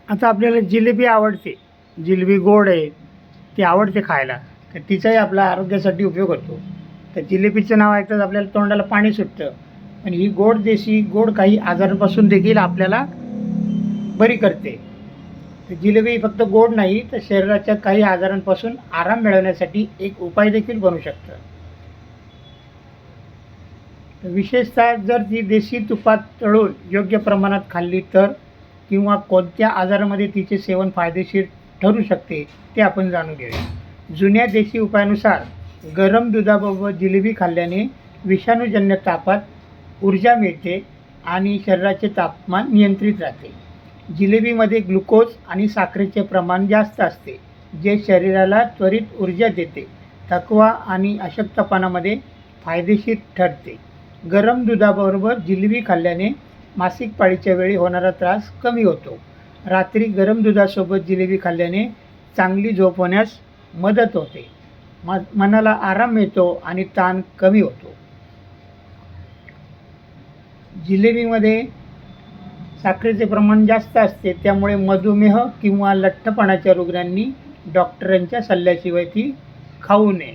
आता आपल्याला जिलेबी आवडते, जिलेबी गोड आहे, ती आवडते खायला, तर तिचाही आपल्या आरोग्यासाठी उपयोग होतो. तर जिलेबीचं नाव ऐकताच आपल्याला तोंडाला पाणी सुटतं. पण ही गोड देशी गोड काही आजारांपासून देखील आपल्याला बरी करते. तर जिलेबी फक्त गोड नाही, तर शरीराच्या काही आजारांपासून आराम मिळवण्यासाठी एक उपाय देखील बनू शकतं. तर विशेषतः जर ती देशी तुपात तळून योग्य प्रमाणात खाल्ली तर, किंवा कोणत्या आजारामध्ये तिचे सेवन फायदेशीर ठरू शकते ते आपण जाणून घेऊया. जुन्या देशी उपायानुसार गरम दुधाबरोबर जिलेबी खाल्ल्याने विषाणूजन्य तापात ऊर्जा मिळते आणि शरीराचे तापमान नियंत्रित राहते. जिलेबीमध्ये ग्लुकोज आणि साखरेचे प्रमाण जास्त असते, जे शरीराला त्वरित ऊर्जा देते. थकवा आणि अशक्तपणामध्ये फायदेशीर ठरते. गरम दुधाबरोबर जिलेबी खाल्ल्याने मासिक पाळीच्या वेळी होणारा त्रास कमी होतो. रात्री गरम दुधासोबत जिलेबी खाल्ल्याने चांगली झोप होण्यास मदत होते. मनाला आराम मिळतो आणि ताण कमी होतो. जिलेबीमध्ये साखरेचे प्रमाण जास्त असते, त्यामुळे मधुमेह किंवा लठ्ठपणाच्या रुग्णांनी डॉक्टरांच्या सल्ल्याशिवाय ती खाऊ नये.